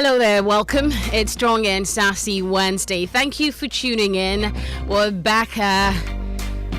Hello there, welcome. It's Strong and Sassy Wednesday. Thank you for tuning in. We're back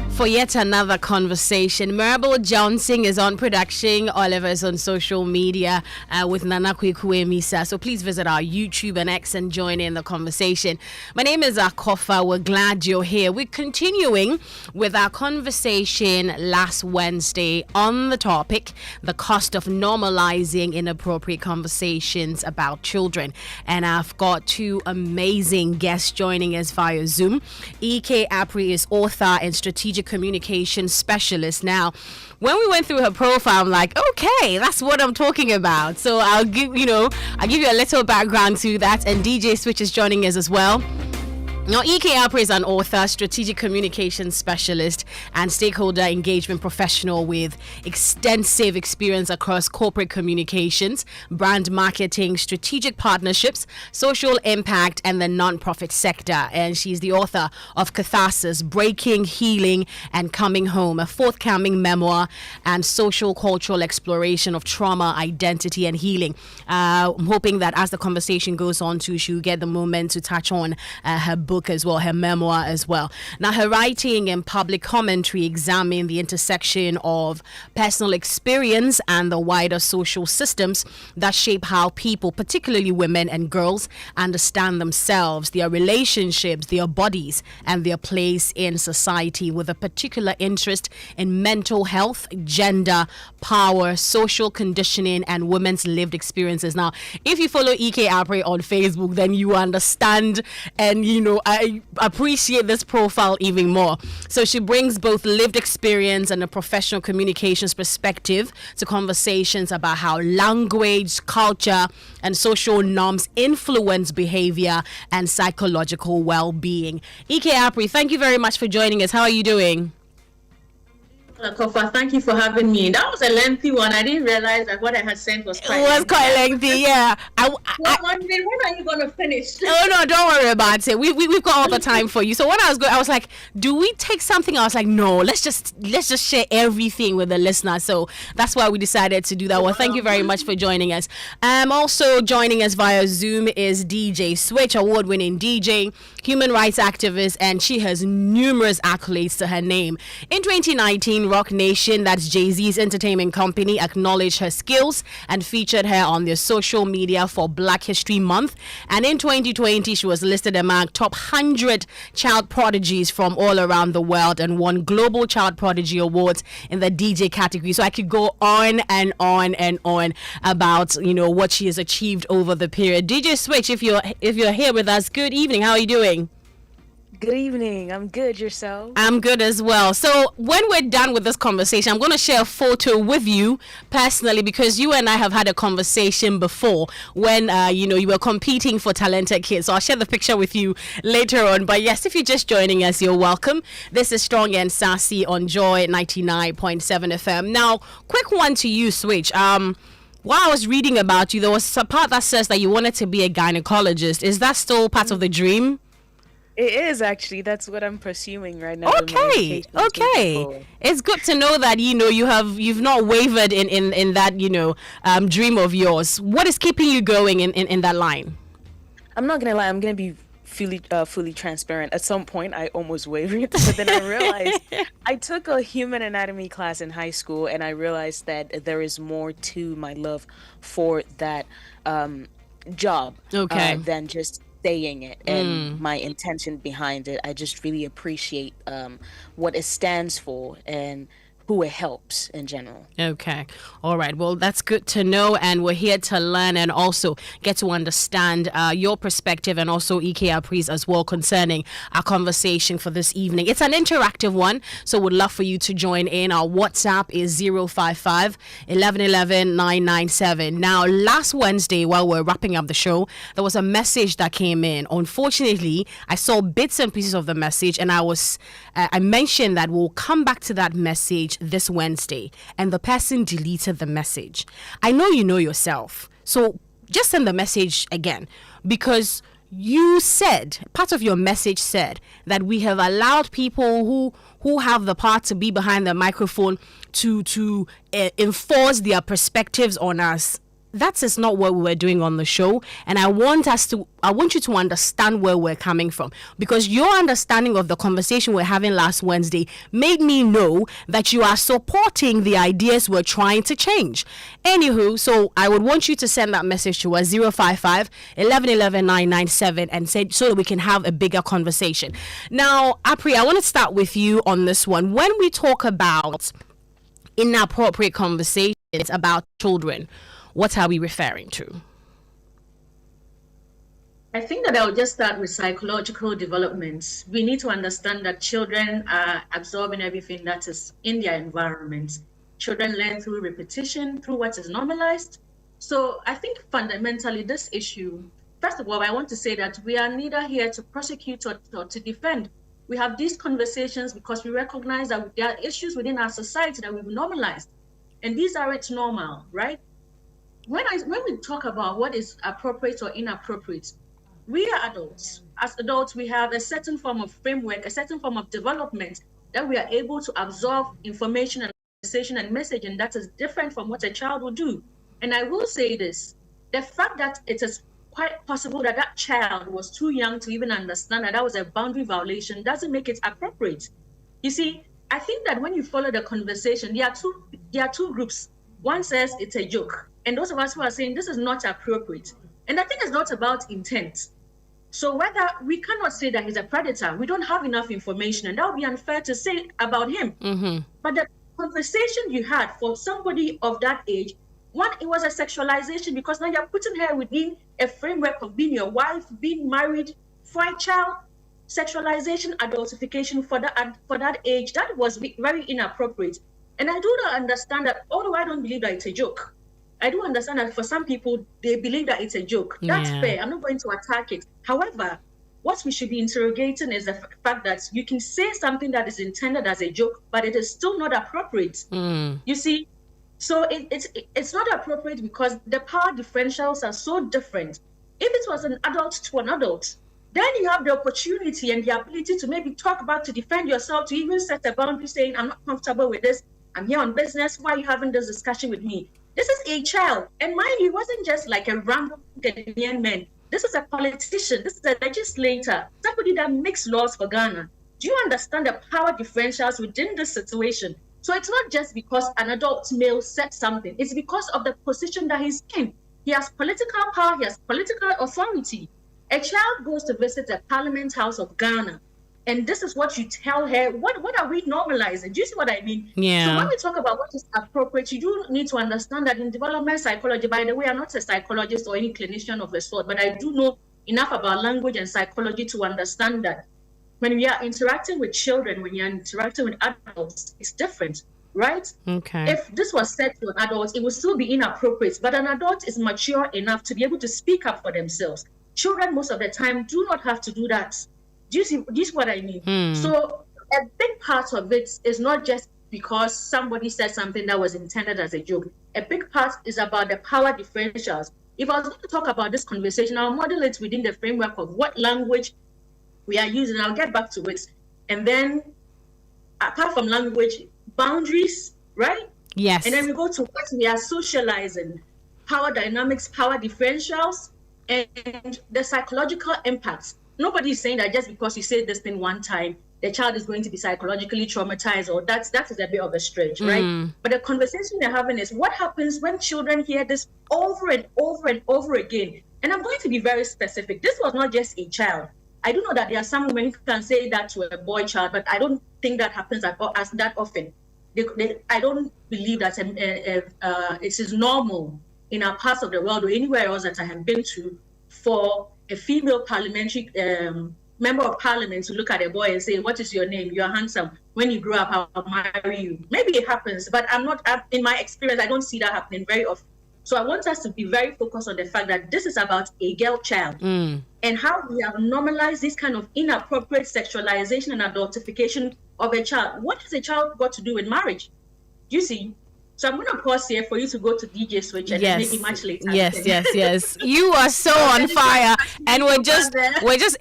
for yet another conversation. Marble Johnson is on production. Oliver's on social media with Nana Kwekwe Misa. So please visit our YouTube and X and join in the conversation. My name is aKorfa. We're glad you're here. We're continuing with our conversation last Wednesday on the topic, the cost of normalizing inappropriate conversations about children. And I've got two amazing guests joining us via Zoom. Apprey is author and strategic communication specialist. Now, when we went through her profile, I'm like, okay, that's what I'm talking about. So I'll give you a little background to that. And DJ Switch is joining us as well. Now, Apprey is an author, strategic communication specialist, and stakeholder engagement professional with extensive experience across corporate communications, brand marketing, strategic partnerships, social impact, and the non-profit sector. And she's the author of Catharsis, Breaking, Healing, and Coming Home, a forthcoming memoir and social cultural exploration of trauma, identity, and healing. I'm hoping that as the conversation goes on, she'll get the moment to touch on her book as well, her memoir as well. Now, her writing and public commentary examine the intersection of personal experience and the wider social systems that shape how people, particularly women and girls, understand themselves, their relationships, their bodies, and their place in society, with a particular interest in mental health, gender, power, social conditioning, and women's lived experiences. Now, if you follow Apprey on Facebook, then you understand and I appreciate this profile even more. So she brings both lived experience and a professional communications perspective to conversations about how language, culture, and social norms influence behavior and psychological well-being. Apprey, thank you very much for joining us. How are you doing? aKorfa, thank you for having me. That was a lengthy one. I didn't realize that what I had sent was quite lengthy. Yeah. I'm wondering, when are you going to finish? Oh, no, don't worry about it. We've got all the time for you. So when I was going, I was like, do we take something? I was like, no, let's just share everything with the listener. So that's why we decided to do that. Well, thank you very much for joining us. Also joining us via Zoom is DJ Switch, award-winning DJ, human rights activist, and she has numerous accolades to her name. In 2019, Rock Nation, that's Jay-Z's entertainment company, acknowledged her skills and featured her on their social media for Black History Month. And in 2020, she was listed among top 100 child prodigies from all around the world and won Global Child Prodigy Awards in the DJ category. So I could go on and on and on about, what she has achieved over the period. DJ Switch, if you're here with us, good evening. How are you doing? Good evening. I'm good. Yourself? I'm good as well. So when we're done with this conversation, I'm going to share a photo with you personally, because you and I have had a conversation before when, you were competing for Talented Kids. So I'll share the picture with you later on. But yes, if you're just joining us, you're welcome. This is Strong and Sassy on Joy 99.7 FM. Now, quick one to you, Switch. While I was reading about you, there was a part that says that you wanted to be a gynecologist. Is that still part of the dream? It is, actually. That's what I'm pursuing right now. Okay. It's good to know that you've not wavered in that dream of yours. What is keeping you going in that line? I'm not gonna lie. I'm gonna be fully transparent. At some point, I almost wavered, but then I realized I took a human anatomy class in high school, and I realized that there is more to my love for that job than just saying it and my intention behind it. I just really appreciate what it stands for and who it helps in general. Okay. All right. Well, that's good to know. And we're here to learn and also get to understand your perspective, and also Apprey's as well, concerning our conversation for this evening. It's an interactive one, so would love for you to join in. Our WhatsApp is 055 1111 997. Now, last Wednesday, while we're wrapping up the show, there was a message that came in. Unfortunately, I saw bits and pieces of the message, and I mentioned that we'll come back to that message this Wednesday, and the person deleted the message. I know you know yourself, so just send the message again, because you said, part of your message said that we have allowed people who have the power to be behind the microphone to enforce their perspectives on us that is not what we were doing on the show. And I want you to understand where we're coming from, because your understanding of the conversation we're having last Wednesday made me know that you are supporting the ideas we're trying to change. Anywho, so I would want you to send that message to us 055 1111 997 and say, so that we can have a bigger conversation. Now, Apprey, I want to start with you on this one. When we talk about inappropriate conversations about children, what are we referring to? I think that I'll just start with psychological developments. We need to understand that children are absorbing everything that is in their environment. Children learn through repetition, through what is normalized. So I think fundamentally this issue, first of all, I want to say that we are neither here to prosecute or to defend. We have these conversations because we recognize that there are issues within our society that we've normalized. And these aren't normal, right? When we talk about what is appropriate or inappropriate, we are adults. As adults, we have a certain form of framework, a certain form of development that we are able to absorb information and conversation and messaging that is different from what a child will do. And I will say this, the fact that it is quite possible that that child was too young to even understand that was a boundary violation doesn't make it appropriate. You see, I think that when you follow the conversation, there are two groups. One says it's a joke, and those of us who are saying this is not appropriate. And I think it's not about intent. So whether we cannot say that he's a predator, we don't have enough information, and that would be unfair to say about him. Mm-hmm. But the conversation you had for somebody of that age, one, it was a sexualization, because now you're putting her within a framework of being your wife, being married, for a child. Sexualization, adultification for that age, that was very inappropriate. And I do not understand that, although I don't believe that it's a joke. I do understand that for some people, they believe that it's a joke. That's fair. I'm not going to attack it. However, what we should be interrogating is the fact that you can say something that is intended as a joke, but it is still not appropriate. You see, so it's not appropriate because the power differentials are so different. If it was an adult to an adult, then you have the opportunity and the ability to maybe talk about, to defend yourself, to even set a boundary saying, I'm not comfortable with this. I'm here on business. Why are you having this discussion with me? This is a child. And mind you, it wasn't just like a random Ghanaian man. This is a politician. This is a legislator, somebody that makes laws for Ghana. Do you understand the power differentials within this situation? So it's not just because an adult male said something. It's because of the position that he's in. He has political power. He has political authority. A child goes to visit a parliament house of Ghana, and this is what you tell her. What are we normalizing? Do you see what I mean? Yeah. So when we talk about what is appropriate, you do need to understand that in development psychology, by the way, I'm not a psychologist or any clinician of the sort, but I do know enough about language and psychology to understand that when we are interacting with children, when you're interacting with adults, it's different, right? Okay. If this was said to an adult, it would still be inappropriate, but an adult is mature enough to be able to speak up for themselves. Children, most of the time, do not have to do that. Do you see what I mean? So a big part of it is not just because somebody said something that was intended as a joke. A big part is about the power differentials. If I was going to talk about this conversation, I'll model it within the framework of what language we are using. I'll get back to it. And then, apart from language, boundaries, right? Yes. And then we go to what we are socializing, power dynamics, power differentials, and the psychological impacts. Nobody is saying that just because you say this thing one time, the child is going to be psychologically traumatized, or that is a bit of a stretch, right? But the conversation we're having is what happens when children hear this over and over and over again. And I'm going to be very specific. This was not just a child. I do know that there are some women who can say that to a boy child, but I don't think that happens as that often. I don't believe that it is normal in our parts of the world or anywhere else that I have been to for a female parliamentary member of parliament to look at a boy and say, what is your name? You're handsome. When you grow up, I'll marry you. Maybe it happens, but in my experience, I don't see that happening very often. So I want us to be very focused on the fact that this is about a girl child and how we have normalized this kind of inappropriate sexualization and adultification of a child. What has a child got to do with marriage? Do you see? So I'm going to pause here for you to go to DJ Switch and then maybe much later. Yes. You are so on fire, and we're just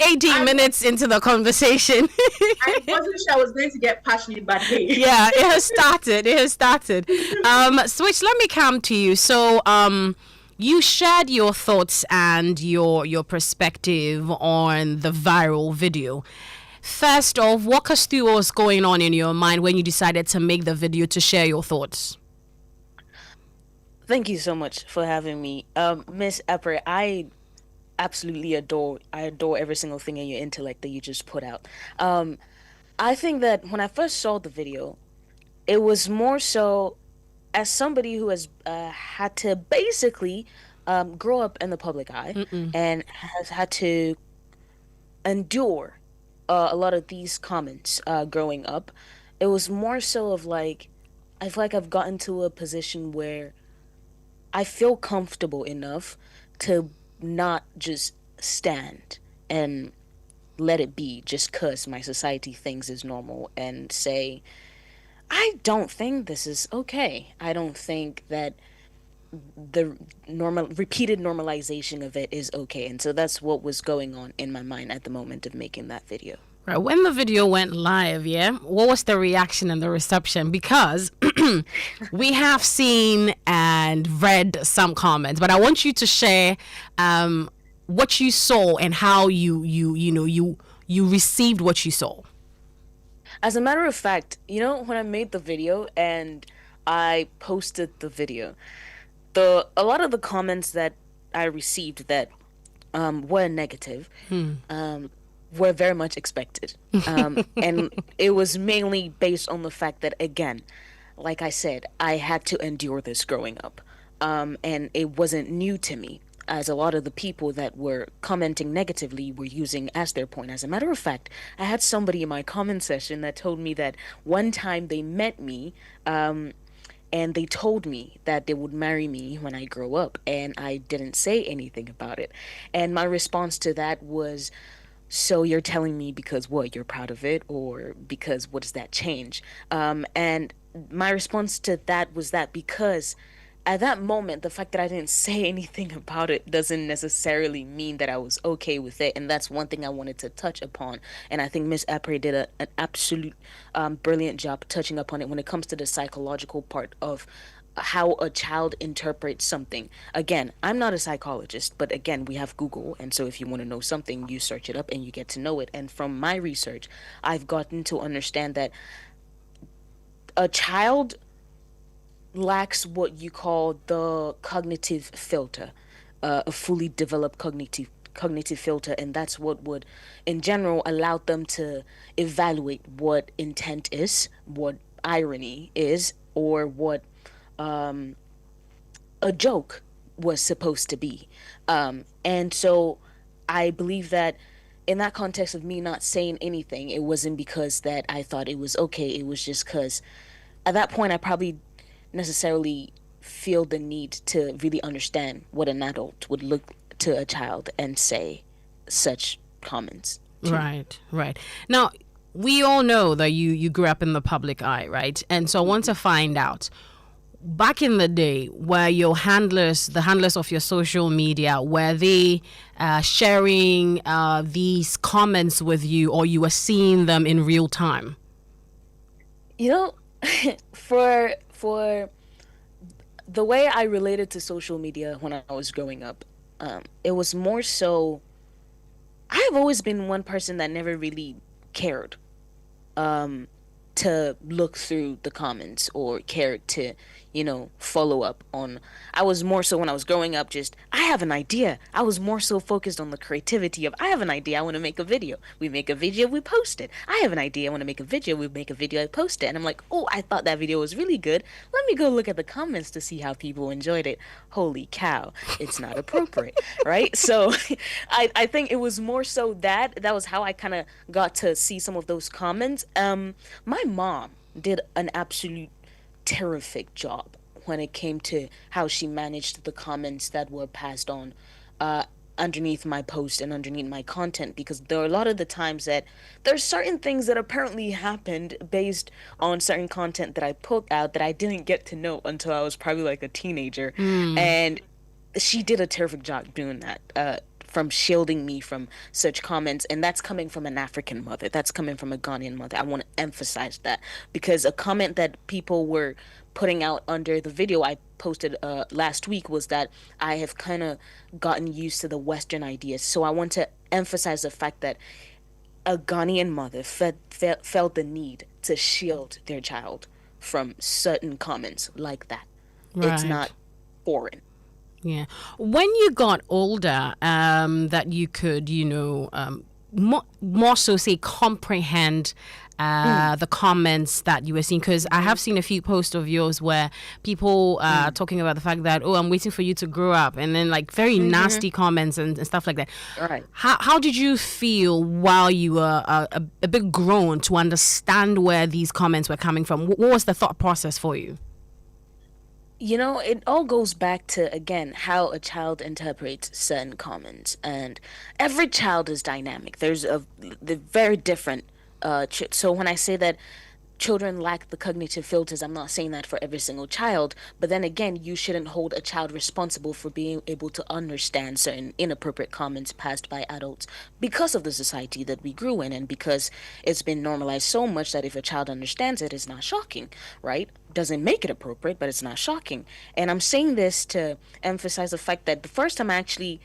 18 minutes into the conversation. I wasn't sure I was going to get passionate, but hey. Yeah, it has started. Switch, let me come to you. So, you shared your thoughts and your perspective on the viral video. First off, walk us through what was going on in your mind when you decided to make the video to share your thoughts. Thank you so much for having me. Miss Apprey, I adore every single thing in your intellect that you just put out. I think that when I first saw the video, it was more so as somebody who has had to basically grow up in the public eye and has had to endure a lot of these comments growing up. It was more so of like, I feel like I've gotten to a position where I feel comfortable enough to not just stand and let it be just because my society thinks is normal and say, I don't think this is okay. I don't think that the repeated normalization of it is okay. And so that's what was going on in my mind at the moment of making that video. Right. When the video went live, yeah, what was the reaction and the reception? Because we have seen and read some comments, but I want you to share what you saw and how you received what you saw. As a matter of fact, when I made the video and I posted the video, a lot of the comments that I received that were negative were very much expected. And it was mainly based on the fact that, again, like I said, I had to endure this growing up. And it wasn't new to me, as a lot of the people that were commenting negatively were using as their point. As a matter of fact, I had somebody in my comment session that told me that one time they met me, and they told me that they would marry me when I grow up, and I didn't say anything about it. And my response to that was, so you're telling me because what, you're proud of it, or because what does that change? And my response to that was that because at that moment, the fact that I didn't say anything about it doesn't necessarily mean that I was okay with it. And that's one thing I wanted to touch upon. And I think Miss Apprey did an absolute brilliant job touching upon it when it comes to the psychological part of how a child interprets something. Again, I'm not a psychologist, but again, we have Google. And so if you want to know something, you search it up and you get to know it. And from my research, I've gotten to understand that a child lacks what you call the cognitive filter, a fully developed cognitive filter, and that's what would in general allow them to evaluate what intent is, what irony is, or what a joke was supposed to be. And so I believe that in that context of me not saying anything, it wasn't because that I thought it was okay. It was just because at that point I probably necessarily feel the need to really understand what an adult would look to a child and say such comments to. Right. Now, we all know that you grew up in the public eye, right? And so I want to find out, back in the day, were your handlers, the handlers of your social media, were they sharing these comments with you, or you were seeing them in real time? For the way I related to social media when I was growing up, it was more so, I have always been one person that never really cared to look through the comments or cared to, follow up on. I was more so when I was growing up, just, I have an idea. I was more so focused on the creativity of, I have an idea, I want to make a video. We make a video, we post it. I have an idea, I want to make a video, we make a video, I post it. And I'm like, oh, I thought that video was really good. Let me go look at the comments to see how people enjoyed it. Holy cow, it's not appropriate, right? So I think it was more so that was how I kind of got to see some of those comments. My mom did an absolute terrific job when it came to how she managed the comments that were passed on underneath my post and underneath my content, because there are a lot of the times that there's certain things that apparently happened based on certain content that I put out that I didn't get to know until I was probably like a teenager. And she did a terrific job doing that. from shielding me from such comments. And that's coming from an African mother. That's coming from a Ghanaian mother. I want to emphasize that, because a comment that people were putting out under the video I posted last week was that I have kind of gotten used to the Western ideas. So I want to emphasize the fact that a Ghanaian mother felt the need to shield their child from certain comments like that. It's Right. not foreign. Yeah. When you got older, that you could, more so say comprehend the comments that you were seeing, because I have seen a few posts of yours where people are talking about the fact that, oh, I'm waiting for you to grow up, and then like very nasty comments and stuff like that. Right. How did you feel while you were a bit grown to understand where these comments were coming from? What was the thought process for you? It all goes back to, again, how a child interprets certain comments. And every child is dynamic. They're very different. So when I say that children lack the cognitive filters, I'm not saying that for every single child. But then again, you shouldn't hold a child responsible for being able to understand certain inappropriate comments passed by adults because of the society that we grew in, and because it's been normalized so much that if a child understands it, it's not shocking, right? Doesn't make it appropriate, but it's not shocking. And I'm saying this to emphasize the fact that the first time I actually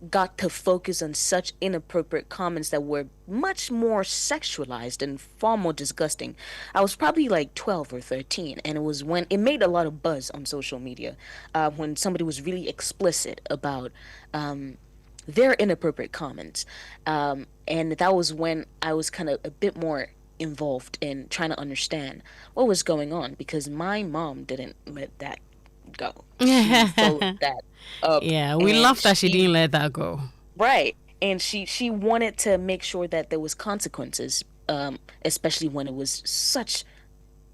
got to focus on such inappropriate comments that were much more sexualized and far more disgusting, I was probably like 12 or 13, and it was when it made a lot of buzz on social media, when somebody was really explicit about their inappropriate comments, and that was when I was kind of a bit more involved in trying to understand what was going on, because my mom didn't let that go. She followed that up. Yeah, we and love that she didn't let that go. Right. And she wanted to make sure that there was consequences, especially when it was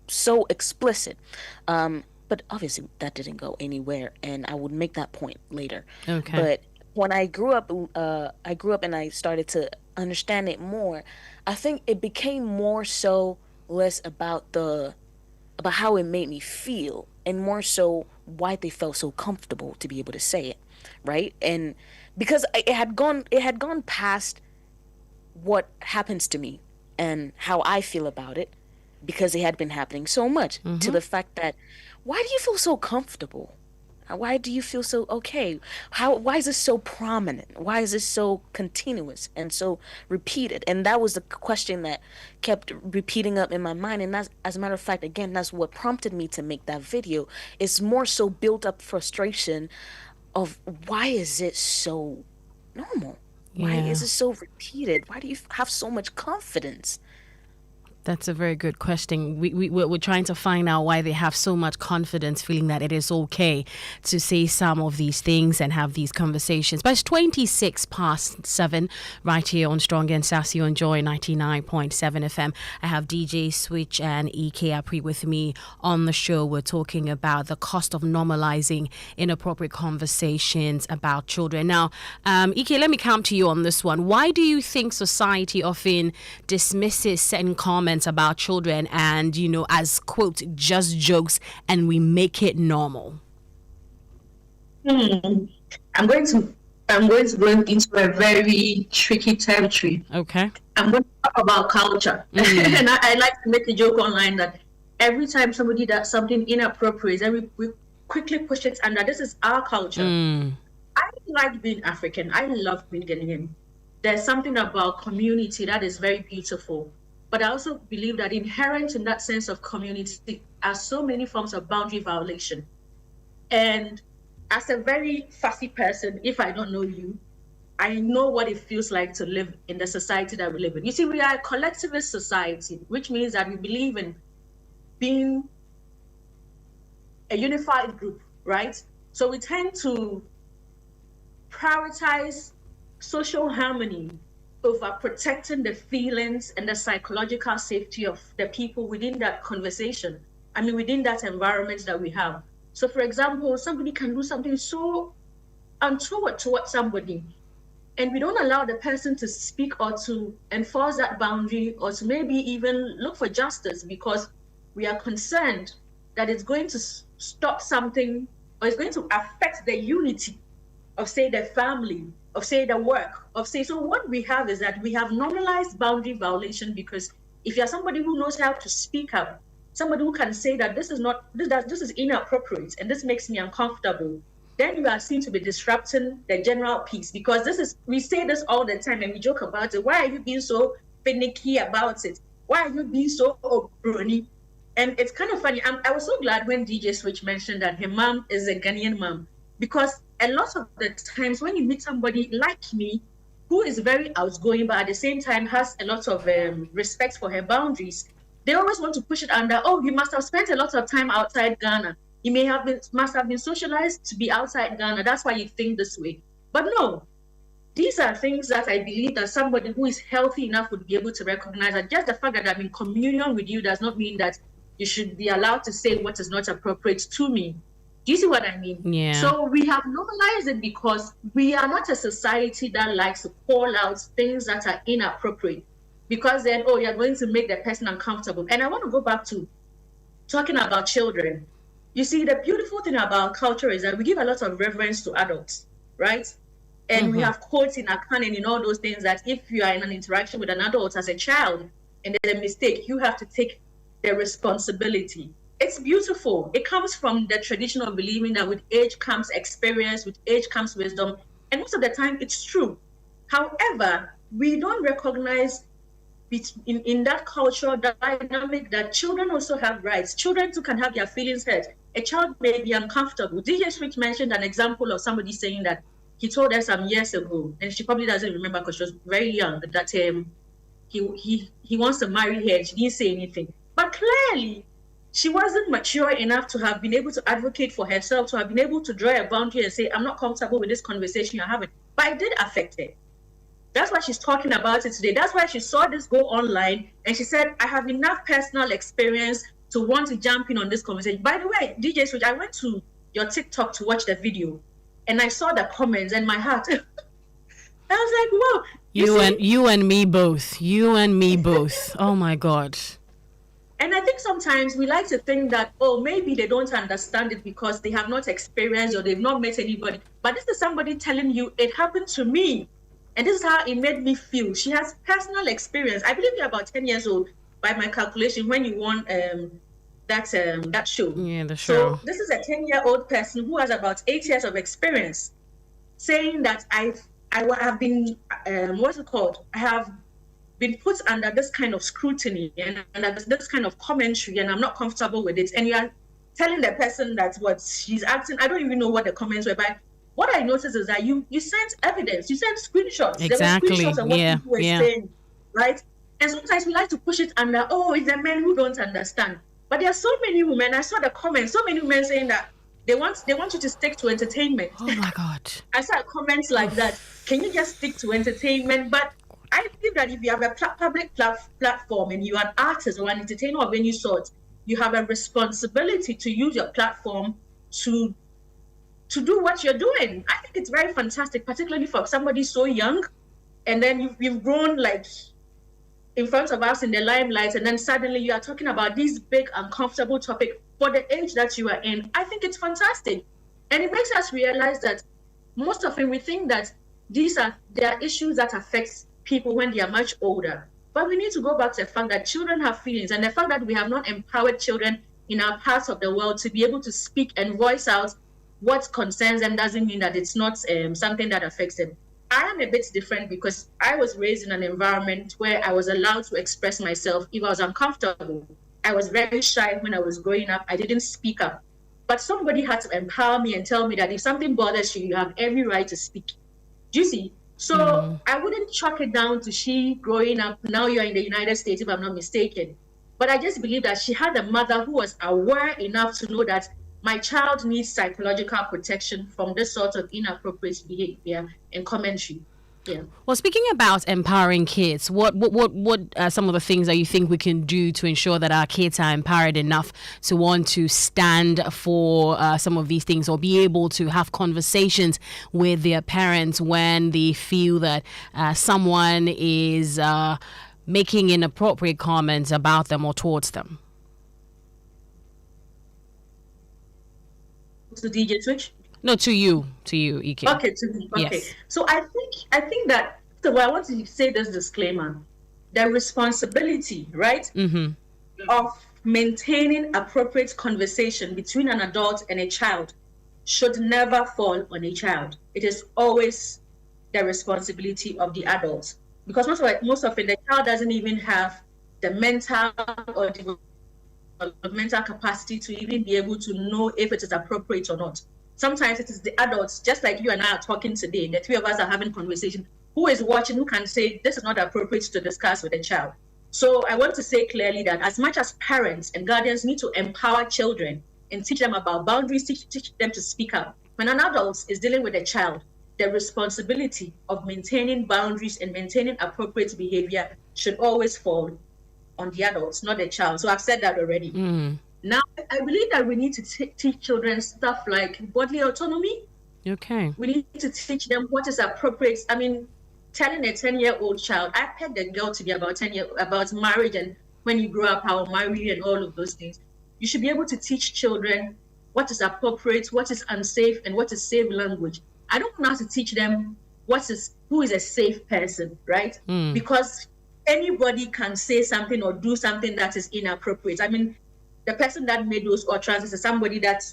so explicit. But obviously that didn't go anywhere, and I would make that point later. Okay. But when I grew up and I started to understand it more, I think it became more so less about how it made me feel, and more so why they felt so comfortable to be able to say it, right? And because it had gone past what happens to me and how I feel about it, because it had been happening so much, to the fact that, why do you feel so comfortable? Why do you feel so okay? Why is this so prominent? Why is this so continuous and so repeated? And that was the question that kept repeating up in my mind. And that's, as a matter of fact, again, that's what prompted me to make that video. It's more so built up frustration of, why is it so normal? Why is it so repeated? Why do you have so much confidence? That's a very good question. We're trying to find out why they have so much confidence, feeling that it is okay to say some of these things and have these conversations. But it's 7:26 right here on Strong and Sassy on Joy 99.7 FM. I have DJ Switch and Apprey with me on the show. We're talking about the cost of normalizing inappropriate conversations about children. Now, let me come to you on this one. Why do you think society often dismisses certain comments about children and, as, quote, just jokes, and we make it normal? I'm going to go into a very tricky territory. Okay. I'm going to talk about culture. And I like to make a joke online that every time somebody does something inappropriate, then we quickly push it under. This is our culture. I like being African. I love being Ghanaian. There's something about community that is very beautiful. But I also believe that inherent in that sense of community are so many forms of boundary violation. And as a very fussy person, if I don't know you, I know what it feels like to live in the society that we live in. You see, we are a collectivist society, which means that we believe in being a unified group, right? So we tend to prioritize social harmony over protecting the feelings and the psychological safety of the people within that conversation. Within that environment that we have. So, for example, somebody can do something so untoward towards somebody, and we don't allow the person to speak or to enforce that boundary or to maybe even look for justice, because we are concerned that it's going to stop something, or it's going to affect the unity of, say, the family say the work of say. So what we have is that we have normalized boundary violation, because if you're somebody who knows how to speak up, somebody who can say that this is inappropriate and this makes me uncomfortable, then you are seen to be disrupting the general peace. Because we say this all the time and we joke about it. Why are you being so finicky about it? Why are you being so brony? And it's kind of funny. I was so glad when DJ Switch mentioned that her mom is a Ghanaian mom, because a lot of the times when you meet somebody like me who is very outgoing but at the same time has a lot of respect for her boundaries, they always want to push it under, oh, you must have spent a lot of time outside Ghana. You must have been socialized to be outside Ghana. That's why you think this way. But no, these are things that I believe that somebody who is healthy enough would be able to recognize, that just the fact that I'm in communion with you does not mean that you should be allowed to say what is not appropriate to me. Do you see what I mean? Yeah. So we have normalized it because we are not a society that likes to call out things that are inappropriate, because then, oh, you're going to make the person uncomfortable. And I want to go back to talking about children. You see, the beautiful thing about culture is that we give a lot of reverence to adults, right? And we have quotes in our canon and all those things that if you are in an interaction with an adult as a child and there's a mistake, you have to take the responsibility. It's beautiful. It comes from the tradition of believing that with age comes experience, with age comes wisdom. And most of the time, it's true. However, we don't recognize in that cultural dynamic that children also have rights. Children too can have their feelings hurt. A child may be uncomfortable. DJ Switch mentioned an example of somebody saying that he told her some years ago, and she probably doesn't remember because she was very young, that he wants to marry her. She didn't say anything. But clearly, she wasn't mature enough to have been able to advocate for herself, to have been able to draw a boundary and say, I'm not comfortable with this conversation you're having. But it did affect her. That's why she's talking about it today. That's why she saw this go online and she said, I have enough personal experience to want to jump in on this conversation. By the way, DJ Switch, I went to your TikTok to watch the video and I saw the comments and my heart, I was like, whoa. You and me both. You and me both. Oh my God. And I think sometimes we like to think that, oh, maybe they don't understand it because they have not experienced or they've not met anybody. But this is somebody telling you, it happened to me. And this is how it made me feel. She has personal experience. I believe you're about 10 years old by my calculation when you won that show. Yeah, the show. So this is a 10-year-old person who has about 8 years of experience saying that I have been, what's it called? I have been put under this kind of scrutiny and under this kind of commentary, and I'm not comfortable with it. And you are telling the person that what she's acting, I don't even know what the comments were, but what I noticed is that you sent evidence, you sent screenshots. Exactly. There were screenshots of what people were saying, right? And sometimes we like to push it under, oh, it's the men who don't understand. But there are so many women, I saw the comments, so many women saying that they want you to stick to entertainment. Oh my God. I saw comments like that. Can you just stick to entertainment? But I believe that if you have a public platform and you are an artist or an entertainer of any sort, you have a responsibility to use your platform to do what you're doing. I think it's very fantastic, particularly for somebody so young. And then you've grown like in front of us in the limelight, and then suddenly you are talking about these big, uncomfortable topics for the age that you are in. I think it's fantastic. And it makes us realize that most often we think that there are issues that affect people when they are much older. But we need to go back to the fact that children have feelings, and the fact that we have not empowered children in our parts of the world to be able to speak and voice out what concerns them doesn't mean that it's not something that affects them. I am a bit different because I was raised in an environment where I was allowed to express myself if I was uncomfortable. I was very shy when I was growing up. I didn't speak up. But somebody had to empower me and tell me that if something bothers you, you have every right to speak. Do you see? So I wouldn't chalk it down to she growing up. Now you're in the United States, if I'm not mistaken. But I just believe that she had a mother who was aware enough to know that my child needs psychological protection from this sort of inappropriate behavior and commentary. Yeah. Well, speaking about empowering kids, what are some of the things that you think we can do to ensure that our kids are empowered enough to want to stand for some of these things or be able to have conversations with their parents when they feel that someone is making inappropriate comments about them or towards them? To DJ Switch? No, to you, EK. Okay, to me. Okay. Yes. So I think that, so I want to say this disclaimer. The responsibility, right, of maintaining appropriate conversation between an adult and a child should never fall on a child. It is always the responsibility of the adult. Because most often the child doesn't even have the mental or developmental capacity to even be able to know if it is appropriate or not. Sometimes it is the adults, just like you and I are talking today, the three of us are having conversation, who is watching, who can say this is not appropriate to discuss with a child. So I want to say clearly that as much as parents and guardians need to empower children and teach them about boundaries, teach them to speak up, when an adult is dealing with a child, the responsibility of maintaining boundaries and maintaining appropriate behavior should always fall on the adults, not the child. So I've said that already. Now, I believe that we need to teach children stuff like bodily autonomy. Okay. We need to teach them what is appropriate. I mean, telling a 10-year-old child, I pegged a girl to be about 10 years, about marriage and when you grow up, I'll marry you and all of those things. You should be able to teach children what is appropriate, what is unsafe, and what is safe language. I don't want to teach them who is a safe person, right? Because anybody can say something or do something that is inappropriate. I mean, the person that made those utterances is somebody that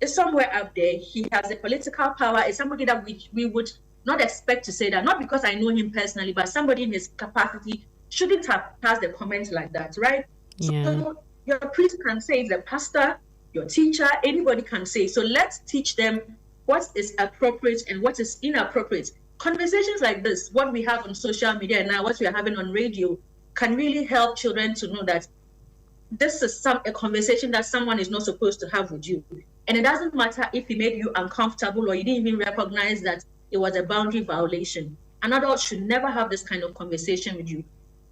is somewhere up there. He has a political power. Is somebody that we would not expect to say that, not because I know him personally, but somebody in his capacity shouldn't have passed a comment like that, right? Yeah. So your priest can say, the pastor, your teacher, anybody can say. So let's teach them what is appropriate and what is inappropriate. Conversations like this, what we have on social media now, what we are having on radio, can really help children to know that this is a conversation that someone is not supposed to have with you. And it doesn't matter if he made you uncomfortable or you didn't even recognize that it was a boundary violation. An adult should never have this kind of conversation with you.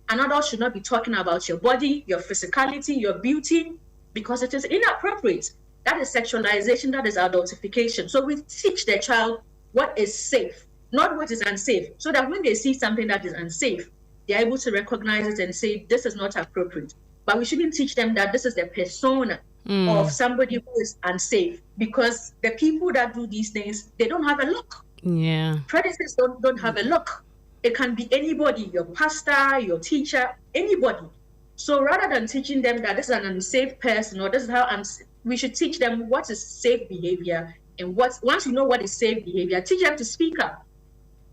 An adult should not be talking about your body, your physicality, your beauty, because it is inappropriate. That is sexualization, that is adultification. So we teach the child what is safe, not what is unsafe, so that when they see something that is unsafe, they're able to recognize it and say, this is not appropriate. But we shouldn't teach them that this is the persona of somebody who is unsafe, because the people that do these things, they don't have a look. Yeah. Predators don't have a look. It can be anybody, your pastor, your teacher, anybody. So rather than teaching them that this is an unsafe person or this is how we should teach them what is safe behavior, and once you know what is safe behavior, teach them to speak up.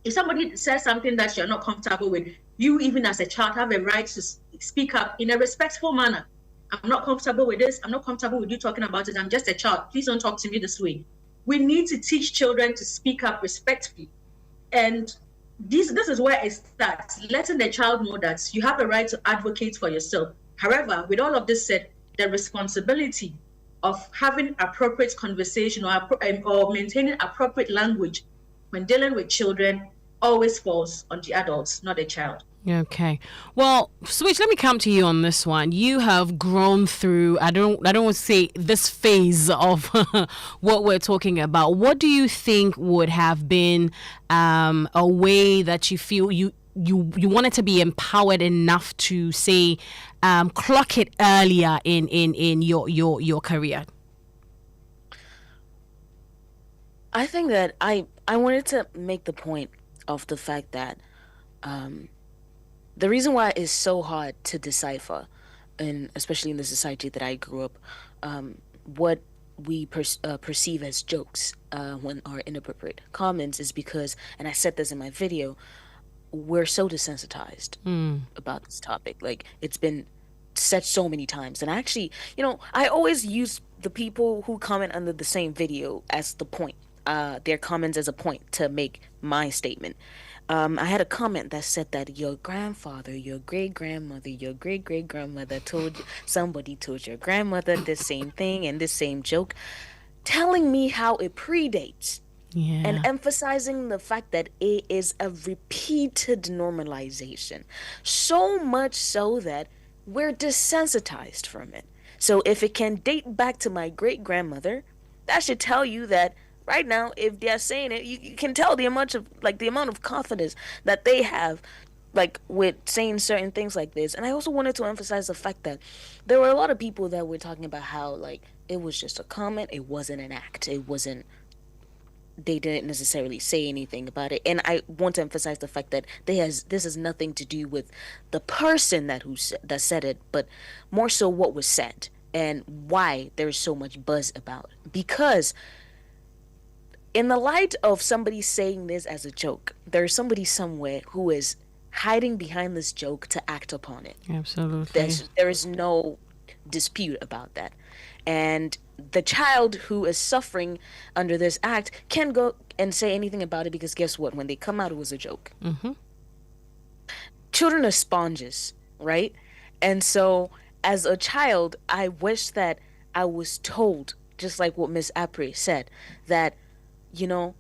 If somebody says something that you're not comfortable with, you even as a child have a right to speak up in a respectful manner. I'm not comfortable with this. I'm not comfortable with you talking about it. I'm just a child. Please don't talk to me this way. We need to teach children to speak up respectfully. And this is where it starts, letting the child know that you have a right to advocate for yourself. However, with all of this said, the responsibility of having appropriate conversation or maintaining appropriate language when dealing with children always falls on the adults, not the child. Okay. Well, Switch, let me come to you on this one. You have grown through, I don't want to say this phase of what we're talking about. What do you think would have been a way that you feel you wanted to be empowered enough to say clock it earlier in your career? I think that I wanted to make the point of the fact that the reason why it's so hard to decipher, and especially in the society that I grew up, what we perceive as jokes when are inappropriate comments is because, and I said this in my video, we're so desensitized about this topic. Like, it's been said so many times. And actually, I always use the people who comment under the same video as the point, their comments as a point to make my statement. I had a comment that said that your grandfather, your great-grandmother, your great-great-grandmother somebody told your grandmother the same thing and the same joke, telling me how it predates. Yeah. And emphasizing the fact that it is a repeated normalization. So much so that we're desensitized from it. So if it can date back to my great-grandmother, that should tell you that right now, if they're saying it, you can tell the amount of confidence that they have, like, with saying certain things like this. And I also wanted to emphasize the fact that there were a lot of people that were talking about how, like, it was just a comment, it wasn't an act, it wasn't they didn't necessarily say anything about it. And I want to emphasize the fact that this has nothing to do with the person that said it, but more so what was said and why there's so much buzz about. Because in the light of somebody saying this as a joke, there's somebody somewhere who is hiding behind this joke to act upon it. Absolutely. There is no dispute about that. And the child who is suffering under this act can't go and say anything about it, because guess what? When they come out, it was a joke. Mm-hmm. Children are sponges, right? And so as a child, I wish that I was told, just like what Miss Apprey said, that, you know,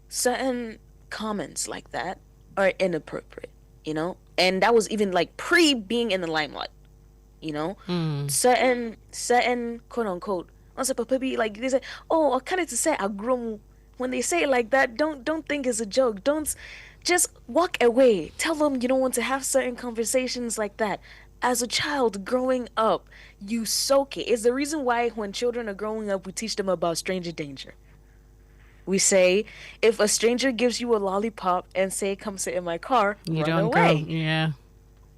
certain comments like that are inappropriate, you know? And that was even like pre being in the limelight, you know? Certain quote unquote, also maybe like they say, oh, I kind of to say agrom. When they say it like that, don't think it's a joke. Don't just walk away. Tell them you don't want to have certain conversations like that. As a child growing up, you soak it. It's the reason why when children are growing up, we teach them about stranger danger. We say, if a stranger gives you a lollipop and say, come sit in my car, You run don't away. go. Yeah.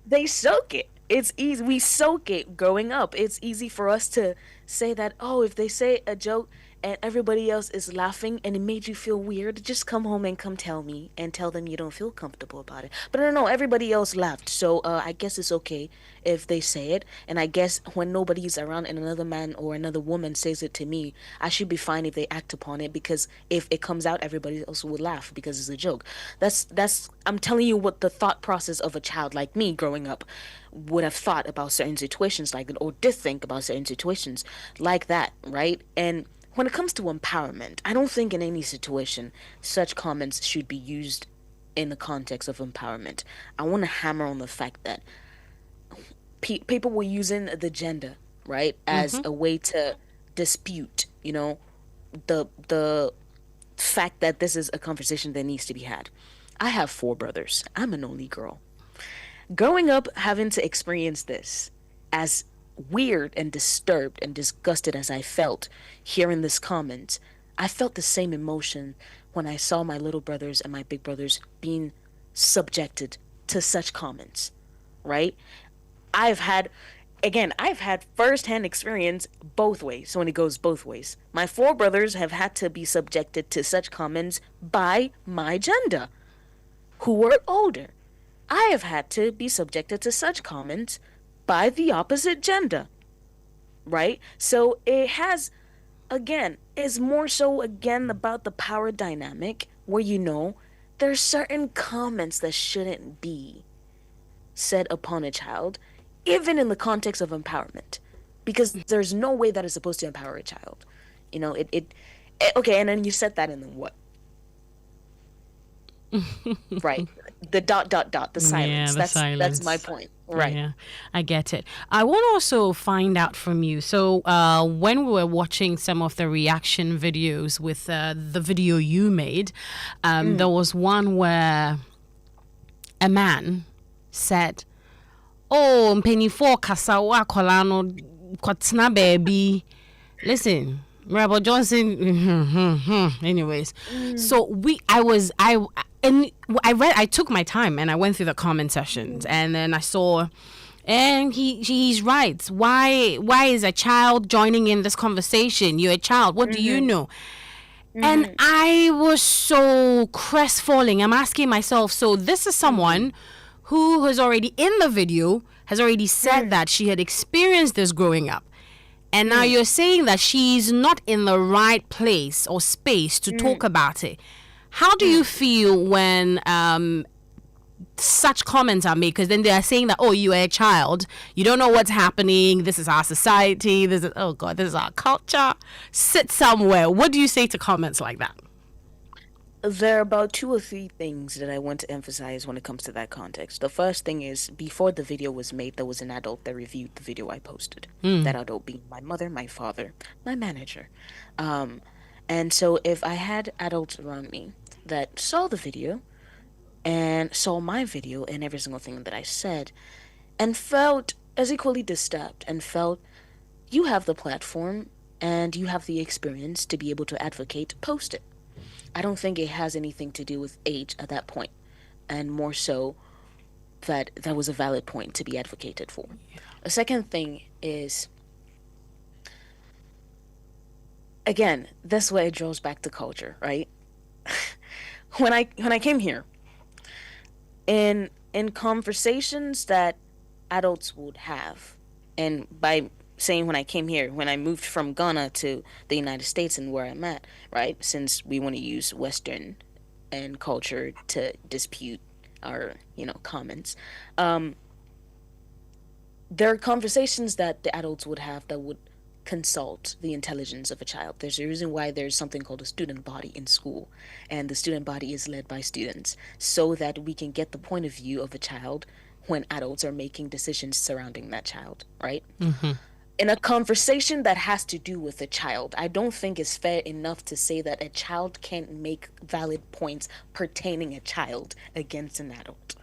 They soak it. It's easy. We soak it growing up. It's easy for us to say that, oh, if they say a joke and everybody else is laughing and it made you feel weird, just come home and come tell me and tell them you don't feel comfortable about it. But I don't know, everybody else laughed. So I guess it's okay if they say it. And I guess when nobody's around and another man or another woman says it to me, I should be fine if they act upon it, because if it comes out, everybody else would laugh because it's a joke. That's I'm telling you what the thought process of a child like me growing up would have thought about certain situations like that, or did think about certain situations like that, right? And when it comes to empowerment, I don't think in any situation such comments should be used in the context of empowerment. I want to hammer on the fact that people were using the gender, right, as a way to dispute, you know, the fact that this is a conversation that needs to be had. I have 4 brothers. I'm an only girl. Growing up, having to experience this, as weird and disturbed and disgusted as I felt hearing this comment, I felt the same emotion when I saw my little brothers and my big brothers being subjected to such comments, right? I've had first-hand experience both ways, so when it goes both ways. My 4 brothers have had to be subjected to such comments by my gender, who were older. I have had to be subjected to such comments by the opposite gender, right? So it has, again, is more so again about the power dynamic where, you know, there's certain comments that shouldn't be said upon a child, even in the context of empowerment, because there's no way that is supposed to empower a child. You know, okay, and then you said that, and then what? Right. The ... the silence. Yeah, silence. That's my point. Right. Yeah, I get it. I want to also find out from you. So when we were watching some of the reaction videos with the video you made, there was one where a man said, oh, mpanyinfoɔ kasa wɔ akwadaa no kɔtena baabi. Listen, Rebel Johnson. Anyways, so I took my time and I went through the comment sections, and then I saw, and he's right. Why is a child joining in this conversation? You're a child. What do you know? And I was so crestfallen. I'm asking myself, so this is someone who has already in the video has already said that she had experienced this growing up. And now you're saying that she's not in the right place or space to talk about it. How do you feel when such comments are made? Because then they are saying that, oh, you are a child. You don't know what's happening. This is our society. This is our culture. Sit somewhere. What do you say to comments like that? There are about 2 or 3 things that I want to emphasize when it comes to that context. The first thing is, before the video was made, there was an adult that reviewed the video I posted. That adult being my mother, my father, my manager. And so if I had adults around me that saw the video and saw my video and every single thing that I said and felt as equally disturbed and felt, you have the platform and you have the experience to be able to advocate, post it. I don't think it has anything to do with age at that point, and more so that was a valid point to be advocated for. A second thing is, again, this way it draws back to culture, right? when I came here, in conversations that adults would have, and by saying when I came here, when I moved from Ghana to the United States and where I'm at, right? Since we want to use Western and culture to dispute our, comments. There are conversations that the adults would have that would consult the intelligence of a child. There's a reason why there's something called a student body in school, and the student body is led by students so that we can get the point of view of a child when adults are making decisions surrounding that child, right? In a conversation that has to do with a child, I don't think it's fair enough to say that a child can't make valid points pertaining a child against an adult.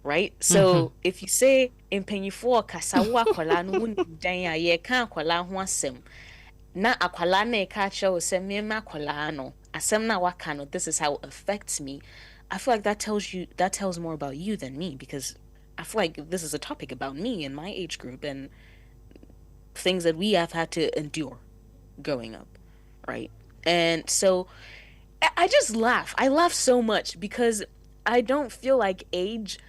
Right? So if you say mpanyinfoɔ kasa wo akwala no woni dan a ye ka akwala ho asɛm na akwala na ka kyerɛ wo sɛ mema akwala no asɛm na waka no, this is how it affects me, I feel like that tells more about you than me, because I feel like this is a topic about me and my age group and things that we have had to endure growing up, right? And so I just laugh. I laugh so much because I don't feel like age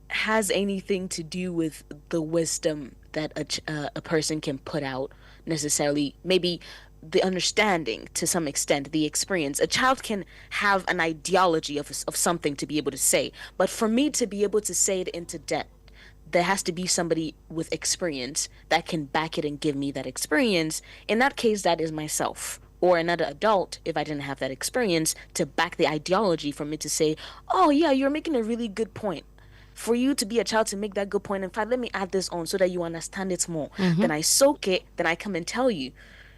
has anything to do with the wisdom that a person can put out necessarily. Maybe the understanding to some extent, the experience. A child can have an ideology of something to be able to say, but for me to be able to say it into depth, there has to be somebody with experience that can back it and give me that experience. In that case, that is myself or another adult, if I didn't have that experience to back the ideology for me to say, oh yeah, you're making a really good point. For you to be a child to make that good point, in fact, let me add this on so that you understand it more. Then I soak it, then I come and tell you,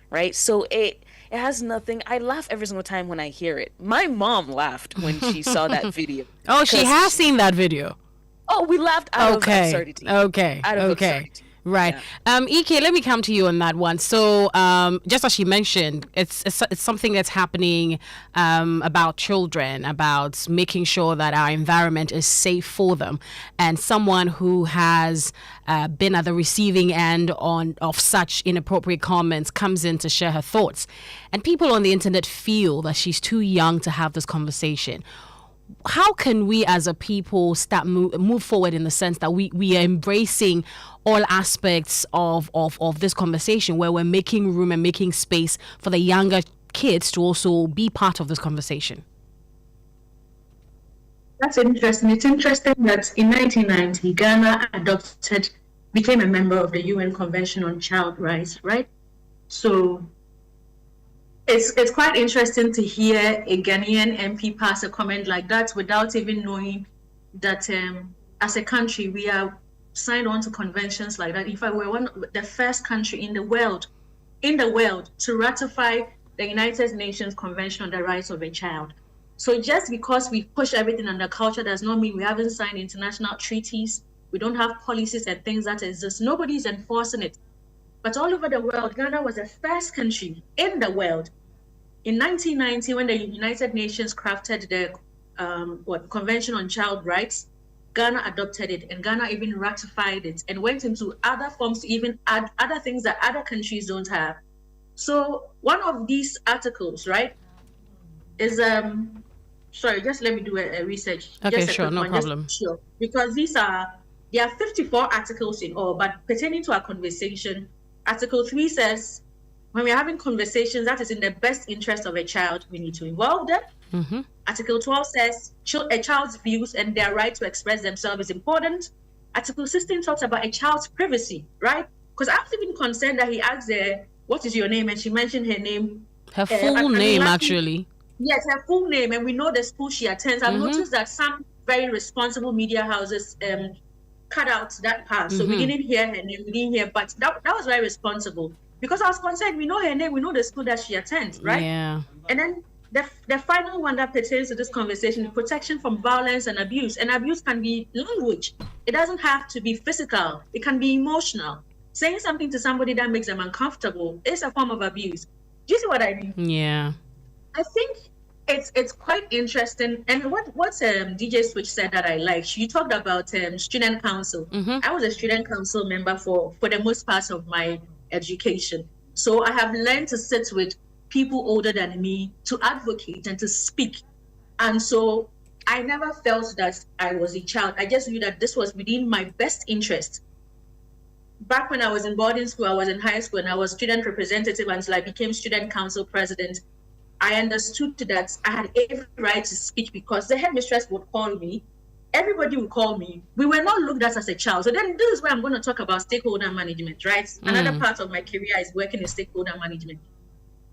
right? So it has nothing. I laugh every single time when I hear it. My mom laughed when she saw that video. Oh, she has seen that video. Oh, we laughed out of absurdity. Okay. Absurdity. Right. Yeah. EK, let me come to you on that one. So, just as she mentioned, it's something that's happening about children, about making sure that our environment is safe for them. And someone who has been at the receiving end of such inappropriate comments comes in to share her thoughts. And people on the internet feel that she's too young to have this conversation. How can we as a people start move forward in the sense that we are embracing all aspects of this conversation, where we're making room and making space for the younger kids to also be part of this conversation? That's interesting. It's interesting that in 1990, Ghana became a member of the UN Convention on Child Rights, right? So it's quite interesting to hear a Ghanaian MP pass a comment like that without even knowing that as a country, we are signed on to conventions like that. In fact, we're the first country in the world to ratify the United Nations Convention on the Rights of a Child. So just because we push everything under culture does not mean we haven't signed international treaties. We don't have policies and things that exist. Nobody's enforcing it. But all over the world, Ghana was the first country in the world. In 1990, when the United Nations crafted the Convention on Child Rights, Ghana adopted it, and Ghana even ratified it and went into other forms to even add other things that other countries don't have. So one of these articles, right, is sorry, just let me do a research. Okay, sure, no problem. Sure, because there are 54 articles in all, but pertaining to our conversation, Article 3 says, when we're having conversations that is in the best interest of a child, we need to involve them. Article 12 says a child's views and their right to express themselves is important. Article 16 talks about a child's privacy, right? Because I was even concerned that he asked her, what is your name? And she mentioned her name. Her full name, actually. Yes, her full name. And we know the school she attends. I've noticed that some very responsible media houses cut out that part. So we didn't hear her name. We didn't hear, but that was very responsible. Because I was concerned, we know her name, we know the school that she attends, right? Yeah. And then the final one that pertains to this conversation, protection from violence and abuse. And abuse can be language. It doesn't have to be physical. It can be emotional. Saying something to somebody that makes them uncomfortable is a form of abuse. Do you see what I mean? Yeah. I think It's quite interesting. And what DJ Switch said that I liked, you talked about student council. I was a student council member for the most part of my education. So I have learned to sit with people older than me to advocate and to speak. And so I never felt that I was a child. I just knew that this was within my best interest. Back when I was in boarding school, I was in high school, and I was student representative until I became student council president. I understood that I had every right to speak because the headmistress would call me. Everybody would call me. We were not looked at as a child. So then this is where I'm going to talk about stakeholder management, right? Another part of my career is working in stakeholder management.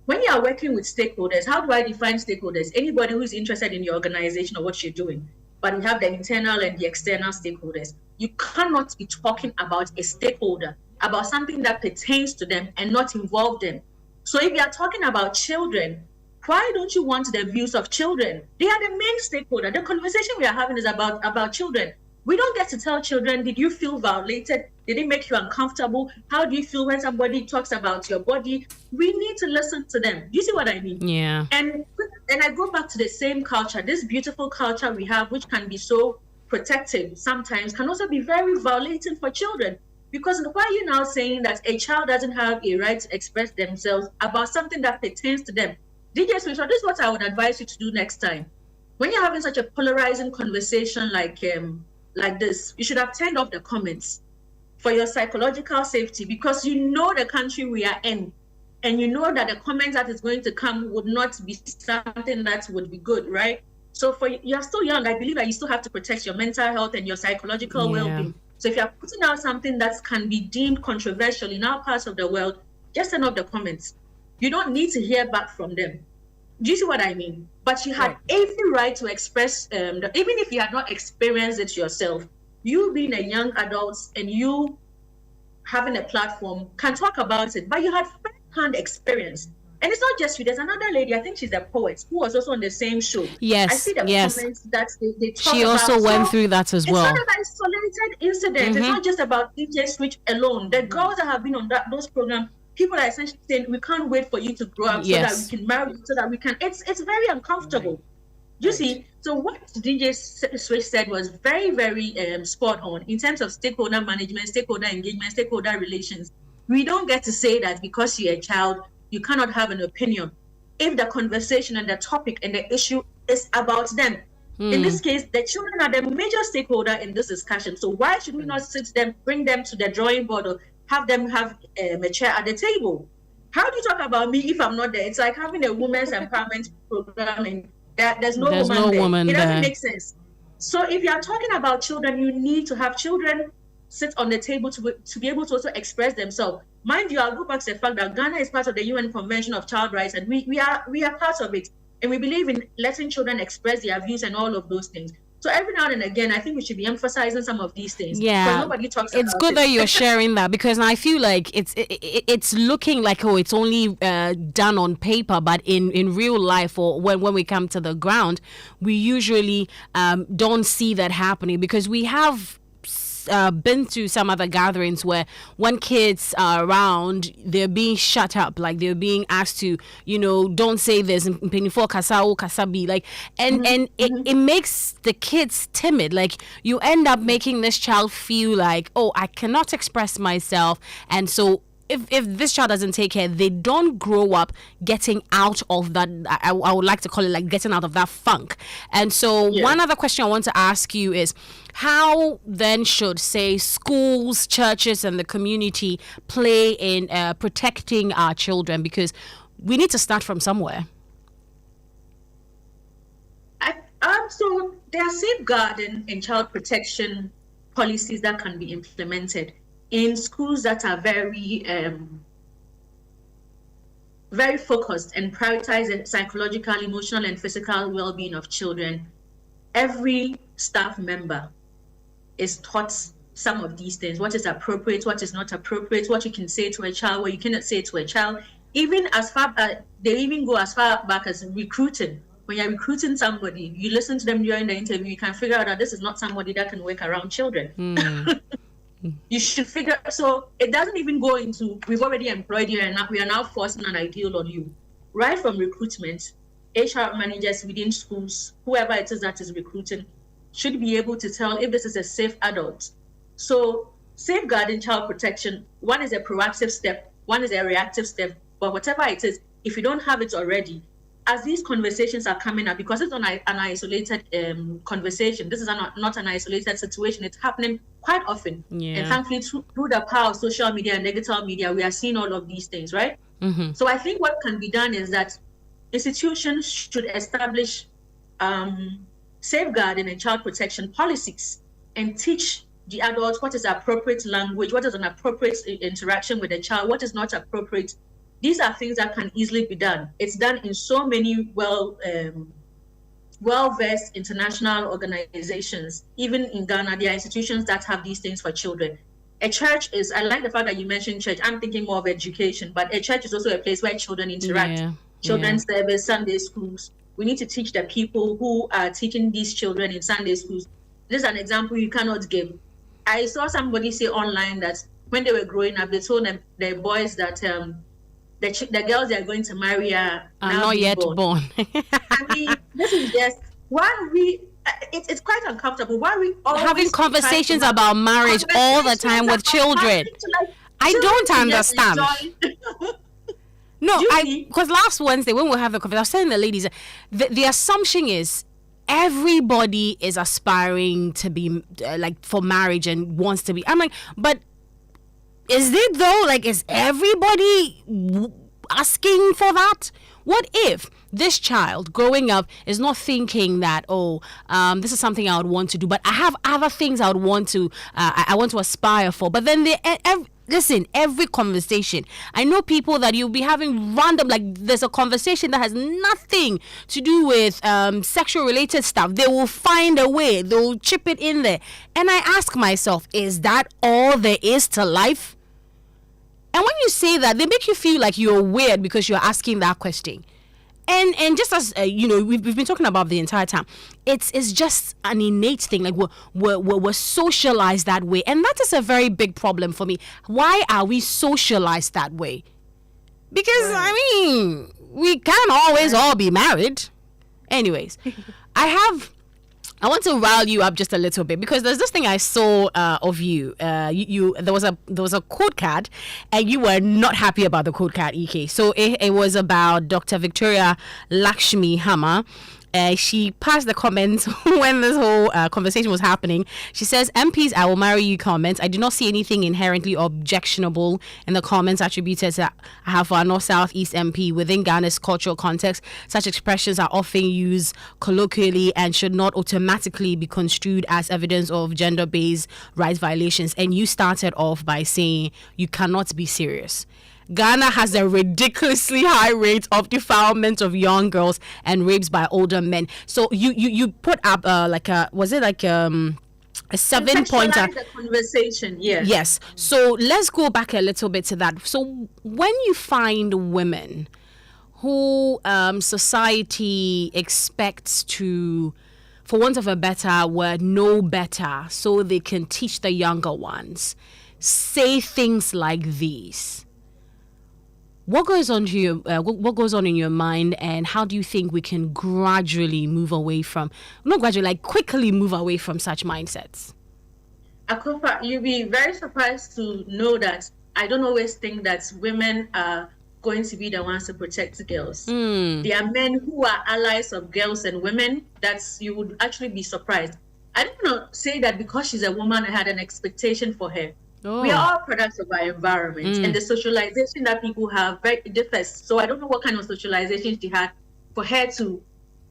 When you are working with stakeholders, how do I define stakeholders? Anybody who's interested in your organization or what you're doing. But we have the internal and the external stakeholders. You cannot be talking about a stakeholder, about something that pertains to them and not involve them. So if you are talking about children, why don't you want the views of children? They are the main stakeholder. The conversation we are having is about children. We don't get to tell children, did you feel violated? Did it make you uncomfortable? How do you feel when somebody talks about your body? We need to listen to them. Do you see what I mean? Yeah. And I go back to the same culture, this beautiful culture we have, which can be so protective sometimes, can also be very violating for children. Because why are you now saying that a child doesn't have a right to express themselves about something that pertains to them? DJ Switch, this is what I would advise you to do next time. When you're having such a polarizing conversation like this, you should have turned off the comments for your psychological safety, because you know the country we are in, and you know that the comments that is going to come would not be something that would be good, right? So you're still young. I believe that you still have to protect your mental health and your psychological well-being. So if you're putting out something that can be deemed controversial in our parts of the world, just turn off the comments. You don't need to hear back from them. Do you see what I mean? But you had every right to express, even if you had not experienced it yourself, you being a young adult and you having a platform can talk about it, but you had first-hand experience. And it's not just you. There's another lady, I think she's a poet, who was also on the same show. Yes, I see the comments that they talk she also about. went through that as well. It's not an isolated incident. It's not just about DJ Switch alone. The girls that have been on those programs, people are essentially saying, we can't wait for you to grow up so that we can marry, so that we can. It's very uncomfortable. You see, so what DJ Switch said was very, very spot on in terms of stakeholder management, stakeholder engagement, stakeholder relations. We don't get to say that because you're a child, you cannot have an opinion if the conversation and the topic and the issue is about them. In this case, the children are the major stakeholder in this discussion. So why should we not bring them to the drawing board or have them have a chair at the table? How do you talk about me if I'm not there? It's like having a women's empowerment program and there's no woman there. It doesn't make sense. So if you are talking about children, you need to have children sit on the table to be able to also express themselves. Mind you, I'll go back to the fact that Ghana is part of the UN Convention of Child Rights, and we are part of it. And we believe in letting children express their views and all of those things. So every now and again, I think we should be emphasizing some of these things. Yeah, because nobody talks about it. It's good that you're sharing that, because I feel like it's looking like, oh, it's only done on paper, but in real life, or when we come to the ground, we usually don't see that happening, because we have been to some other gatherings where when kids are around, they're being shut up, like they're being asked to, don't say this, and it makes the kids timid. Like you end up making this child feel like, oh, I cannot express myself, and so if this child doesn't take care, they don't grow up getting out of that. I would like to call it like getting out of that funk. And so one other question I want to ask you is, how then should, say, schools, churches, and the community play in protecting our children? Because we need to start from somewhere. So there are safeguarding and child protection policies that can be implemented in schools that are very, very focused and prioritize the psychological, emotional, and physical well-being of children. Every staff member is taught some of these things: what is appropriate, what is not appropriate, what you can say to a child, what you cannot say to a child. Even as far they even go as far back as recruiting. When you're recruiting somebody, you listen to them during the interview, you can figure out that this is not somebody that can work around children. You should figure. So it doesn't even go into, we've already employed you and we are now forcing an ideal on you. Right from recruitment, HR managers within schools, whoever it is that is recruiting, should be able to tell if this is a safe adult. So safeguarding child protection, one is a proactive step, one is a reactive step, but whatever it is, if you don't have it already, as these conversations are coming up, because it's not an isolated conversation, this is not an isolated situation, it's happening quite often. Yeah. And thankfully, through the power of social media and digital media, we are seeing all of these things, right? Mm-hmm. So I think what can be done is that institutions should establish safeguarding and child protection policies and teach the adults what is appropriate language, what is an appropriate interaction with the child, what is not appropriate. These are things that can easily be done. It's done in so many well-versed international organizations. Even in Ghana, there are institutions that have these things for children. A church is, I like the fact that you mentioned church. I'm thinking more of education, but a church is also a place where children interact. Yeah. Children's service, Sunday schools. We need to teach the people who are teaching these children in Sunday schools. This is an example you cannot give. I saw somebody say online that when they were growing up, they told them, their boys that the girls they are going to marry are not yet born. I mean, this is just why it's quite uncomfortable. Why we always having conversations about marriage all the time with children. I don't understand. No, because last Wednesday when we have the conversation, I was telling the ladies, the assumption is everybody is aspiring to be for marriage and wants to be. I'm like, but is it though? Like, is everybody asking for that? What if this child growing up is not thinking that, this is something I would want to do, but I have other things I would want to, I want to aspire for. But then listen, every conversation, I know people that you'll be having random, like there's a conversation that has nothing to do with sexual related stuff. They will find a way, they'll chip it in there. And I ask myself, is that all there is to life? And when you say that, they make you feel like you're weird because you're asking that question. And just as we've been talking about the entire time, it's just an innate thing. Like we're socialized that way, and that is a very big problem for me. Why are we socialized that way? Because we can't always all be married. Anyways, I want to rile you up just a little bit because there's this thing I saw of you. There was a quote card, and you were not happy about the quote card, EK. So it was about Dr. Victoria Lakshmi Hammer. She passed the comments when this whole conversation was happening. She says, MPs, I will marry you comments. I do not see anything inherently objectionable in the comments attributed to I have for our North South East MP. Within Ghana's cultural context, such expressions are often used colloquially and should not automatically be construed as evidence of gender-based rights violations. And you started off by saying you cannot be serious. Ghana has a ridiculously high rate of defilement of young girls and rapes by older men. So you put up a 7-pointer conversation. Yes. So let's go back a little bit to that. So when you find women who society expects to, for want of a better word, know better so they can teach the younger ones, say things like these, what goes on in your mind, and how do you think we can quickly move away from such mindsets? aKorfa, you'll be very surprised to know that I don't always think that women are going to be the ones to protect girls. There are men who are allies of girls and women that you would actually be surprised. I don't want to say that because she's a woman I had an expectation for her. We are all products of our environment, and the socialization that people have differs. So I don't know what kind of socialization she had for her to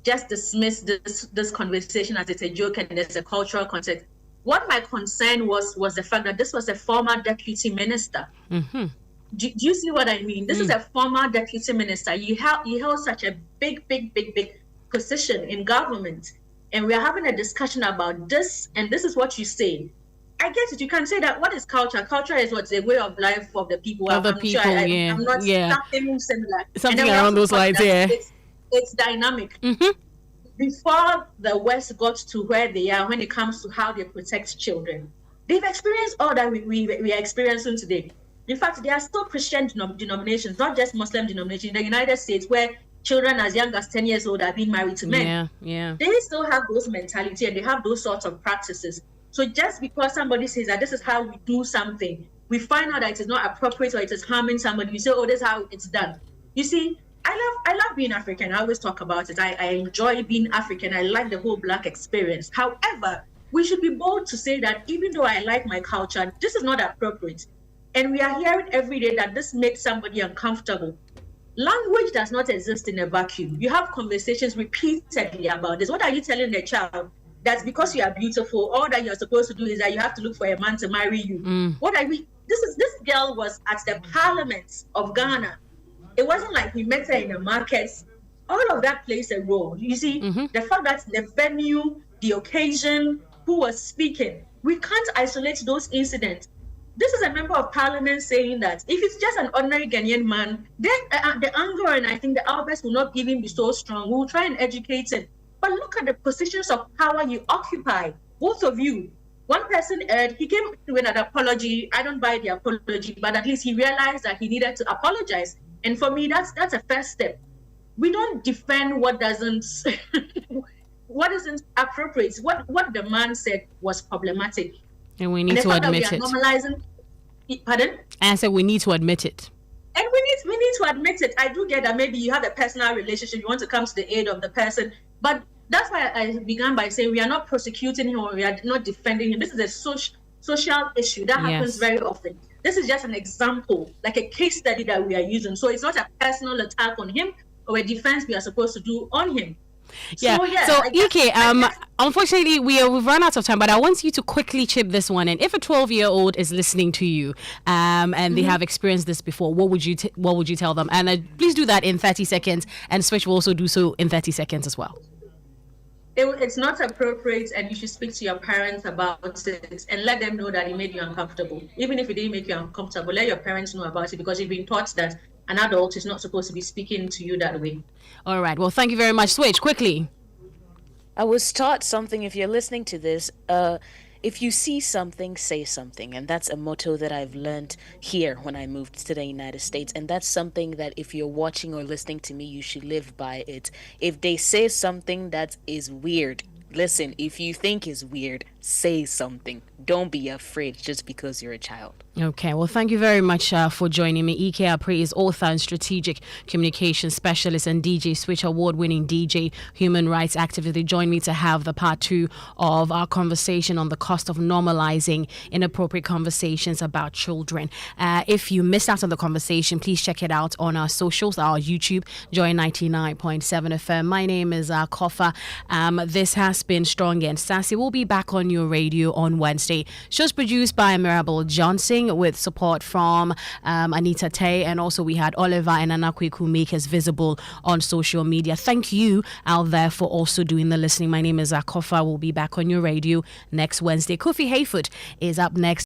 just dismiss this conversation as it's a joke and there's a cultural context. What my concern was the fact that this was a former deputy minister. Mm-hmm. Do you see what I mean? This is a former deputy minister. He held such a big position in government, and we are having a discussion about this, and this is what you say. I guess you can say that. What is culture? Culture is what's a way of life of the people. I'm not something similar. Something around those lines, It's dynamic. Mm-hmm. Before the West got to where they are when it comes to how they protect children, they've experienced all that we are experiencing today. In fact, there are still Christian denominations, not just Muslim denominations in the United States, where children as young as 10 years old are being married to men. Yeah. They still have those mentality and they have those sorts of practices. So just because somebody says that this is how we do something, we find out that it is not appropriate or it is harming somebody, you say, oh, this is how it's done. You see, I love being African. I always talk about it. I enjoy being African. I like the whole Black experience. However, we should be bold to say that even though I like my culture, this is not appropriate. And we are hearing every day that this makes somebody uncomfortable. Language does not exist in a vacuum. You have conversations repeatedly about this. What are you telling the child? That's because you are beautiful. All that you're supposed to do is that you have to look for a man to marry you. What are we? This girl was at the Parliament of Ghana. It wasn't like we met her in the markets. All of that plays a role. You see, the fact that the venue, the occasion, who was speaking, we can't isolate those incidents. This is a member of parliament saying that if it's just an ordinary Ghanaian man, then the anger and I think the outburst will not even be so strong. We'll try and educate him. But look at the positions of power you occupy, both of you. One person, he came with an apology. I don't buy the apology, but at least he realized that he needed to apologize. And for me, that's a first step. We don't defend what doesn't, what isn't appropriate. What the man said was problematic. And we need to admit it. Pardon? And so we need to admit it. And we need to admit it. I do get that maybe you have a personal relationship, you want to come to the aid of the person. But that's why I began by saying we are not prosecuting him or we are not defending him. This is a social issue that happens very often. This is just an example, like a case study that we are using. So it's not a personal attack on him or a defense we are supposed to do on him. So Ike, unfortunately we've run out of time, but I want you to quickly chip this one in. If a 12-year-old is listening to you and they have experienced this before, what would you tell them? And please do that in 30 seconds, and Switch will also do so in 30 seconds as well. It's not appropriate, and you should speak to your parents about it and let them know that it made you uncomfortable. Even if it didn't make you uncomfortable, let your parents know about it, because you've been taught that an adult is not supposed to be speaking to you that way. All right. Well, thank you very much. Switch, quickly. I was taught something. If you're listening to this, if you see something, say something. And that's a motto that I've learned here when I moved to the United States. And that's something that if you're watching or listening to me, you should live by it. If they say something that is weird, listen, if you think is weird, say something. Don't be afraid just because you're a child. Okay, well, thank you very much for joining me. Apprey is author and strategic communication specialist and DJ Switch award-winning DJ, human rights activist. They joined me to have the part 2 of our conversation on the cost of normalizing inappropriate conversations about children. If you missed out on the conversation, please check it out on our socials, our YouTube, Joy 99.7 FM. My name is aKorfa. This has been Strong and Sassy. We'll be back on your radio on Wednesday. Show's produced by Mirabel Johnson with support from Anita Tay, and also we had Oliver and Anakwe who make us visible on social media. Thank you out there for also doing the listening. My name is aKorfa. We'll be back on your radio next Wednesday. Kofi Hayfoot is up next.